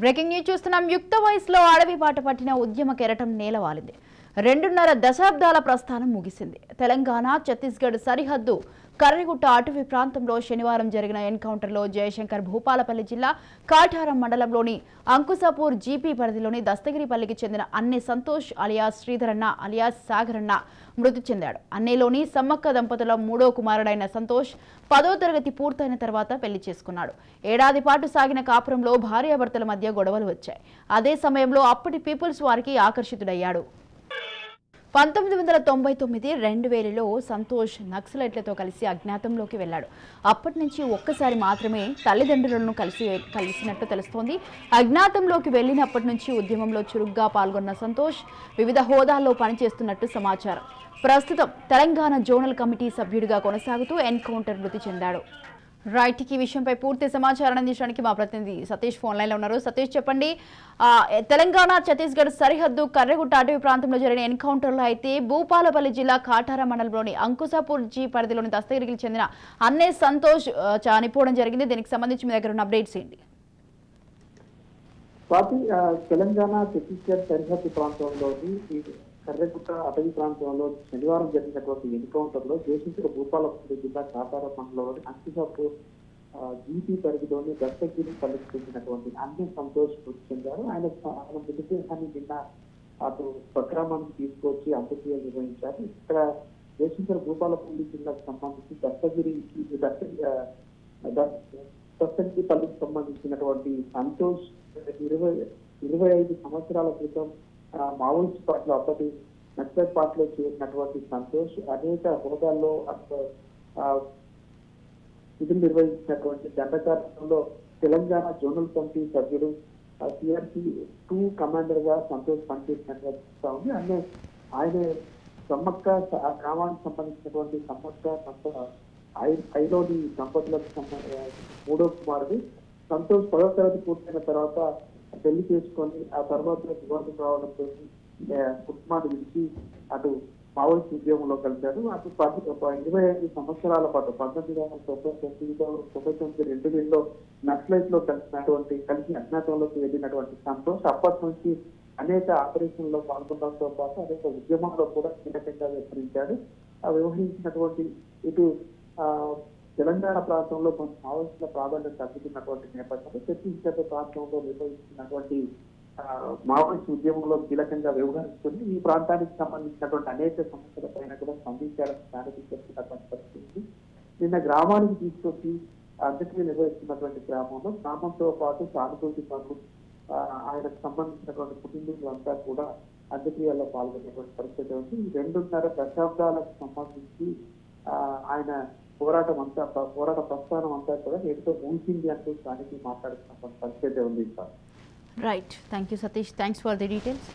Breaking news చూస్తున్నాం. యుక్త వయసులో అడవి బాట పట్టిన ఉద్యమ కెరటం నేలవాలింది. 2.5 దశాబ్దాల ప్రస్థానం ముగిసింది. తెలంగాణ ఛత్తీస్గఢ్ సరిహద్దు కర్రెగుట్ట అటవీ ప్రాంతంలో శనివారం జరిగిన ఎన్కౌంటర్లో జయశంకర్ భూపాలపల్లి జిల్లా కాఠారం మండలంలోని అంకుసాపూర్ జీపీ పరిధిలోని దస్తగిరిపల్లికి చెందిన అన్నే సంతోష్ అలియాస్ శ్రీధరన్న అలియాస్ సాగరన్న మృతి చెందాడు. అన్నేలోని సమ్మక్క దంపతుల 3వ కుమారుడైన సంతోష్ 10వ తరగతి పూర్తయిన తర్వాత పెళ్లి చేసుకున్నాడు. ఏడాది పాటు సాగిన కాపురంలో భార్యాభర్తల మధ్య గొడవలు వచ్చాయి. అదే సమయంలో అప్పటి పీపుల్స్ వారికి ఆకర్షితుడయ్యాడు. 1999-2000లో సంతోష్ నక్సలైట్లతో కలిసి అజ్ఞాతంలోకి వెళ్లాడు. అప్పటి నుంచి ఒక్కసారి మాత్రమే తల్లిదండ్రులను కలిసినట్టు తెలుస్తోంది. అజ్ఞాతంలోకి వెళ్లినప్పటి నుంచి ఉద్యమంలో చురుగ్గా పాల్గొన్న సంతోష్ వివిధ హోదాల్లో పనిచేస్తున్నట్టు సమాచారం. ప్రస్తుతం తెలంగాణ జోనల్ కమిటీ సభ్యుడిగా కొనసాగుతూ ఎన్కౌంటర్ మృతి చెందాడు. రైట్, ఈ విషయంపై పూర్తి సమాచారం అందించడానికి మా ప్రతినిధి సతీష్ ఫోన్ లైన్లో ఉన్నారు. సతీష్, చెప్పండి, తెలంగాణ ఛత్తీస్గఢ్ సరిహద్దు కర్రెగుట్ట అటవీ ప్రాంతంలో జరిగిన ఎన్కౌంటర్లో అయితే భూపాలపల్లి జిల్లా కాఠారా మండలంలోని అంకుసాపూర్ జీ పరిధిలోని దస్తగిరికి చెందిన అన్నే సంతోష్ చనిపోవడం జరిగింది. దీనికి సంబంధించి మీ దగ్గర ఉన్న అప్డేట్స్ ఏంటి? తెలంగాణ ఛత్తీస్గఢ్ సరిహద్దు ప్రాంతంలోని కర్రెగుట్ట అటవీ ప్రాంతంలో శనివారం జరిగినటువంటి ఎన్కౌంటర్ లో జయశంకర్ భూపాలపల్లి జిల్లా కాటార మండలంలోని అంకుసాపూర్ జీపీ పరిధిలోని దస్తగిరి పల్లికి చెందినటువంటి అన్ని సంతోష్ మృతి చెందారు. ఆయన మృతదేహాన్ని నిన్న అటు స్వగ్రామానికి తీసుకొచ్చి అంత్యక్రియలు నిర్వహించారు. ఇక్కడ జయశంకర్ భూపాలపల్లి జిల్లాకు సంబంధించి దస్తగిరి పల్లికి సంబంధించినటువంటి సంతోష్ 25 సంవత్సరాల క్రితం మావోయిస్ట్ పార్టీలో అప్పటి నక్సలైట్ పార్టీలో చేరినటువంటి సంతోష్ అనేక హోదాల్లో విధులు నిర్వహించినటువంటి దండకారణంలో తెలంగాణ జోనల్ కమిటీ సభ్యుడు CRP-2 కమాండర్ గా సంతోష్ పనిచేసినట్టుగా ఉంది. ఆయన సమ్మక్క ఆ గ్రామానికి సంబంధించినటువంటి సమ్మక్క ఐలోని దంపతులకు 3వ కుమారుడు సంతోష్ 10వ తరగతి పూర్తయిన తర్వాత పెళ్లి చేసుకొని ఆ తర్వాత వివాదం రావడంతో కుటుంబాన్ని విడిచి అటు మావోయిస్ట్ ఉద్యమంలో కలిశారు. అటు 25 సంవత్సరాల పాటు 1999-2000లో నక్సలైట్ లో కలిసి అజ్ఞాతంలోకి వెళ్ళినటువంటి సంతోష్ అప్పటి నుంచి అనేక ఆపరేషన్లో పాల్గొనడంతో పాటు అనేక ఉద్యమాల్లో కూడా కీలకంగా వ్యవహరించినటువంటి ఇటు తెలంగాణ ప్రాంతంలో కొంత మావోయిస్టుల ప్రాధాన్యత తగ్గుతున్నటువంటి నేపథ్యంలో ఛత్తీస్గఢ్ ప్రాంతంలో నిర్వహిస్తున్నటువంటి మావోయిస్ట్ ఉద్యమంలో కీలకంగా వ్యవహరిస్తుంది. ఈ ప్రాంతానికి సంబంధించినటువంటి అనేక సమస్యల పైన కూడా స్పందించాలని చేస్తున్నటువంటి పరిస్థితి. నిన్న గ్రామానికి తీసుకొచ్చి అంత్యక్రియలు నిర్వహిస్తున్నటువంటి గ్రామంతో పాటు సానుభూతి పనులు ఆయనకు సంబంధించినటువంటి కుటుంబీకులంతా కూడా అంత్యక్రియల్లో పాల్గొనేటువంటి పరిస్థితి ఉంది. 2.5 దశాబ్దాలకు సంబంధించి ఆయన పోరాట ప్రస్థానం అంతా కూడా నేటితో ముగిసింది అంటూ దానికి మాట్లాడుతున్న పరిస్థితి ఉంది. Right, thank you Satish, thanks for the details.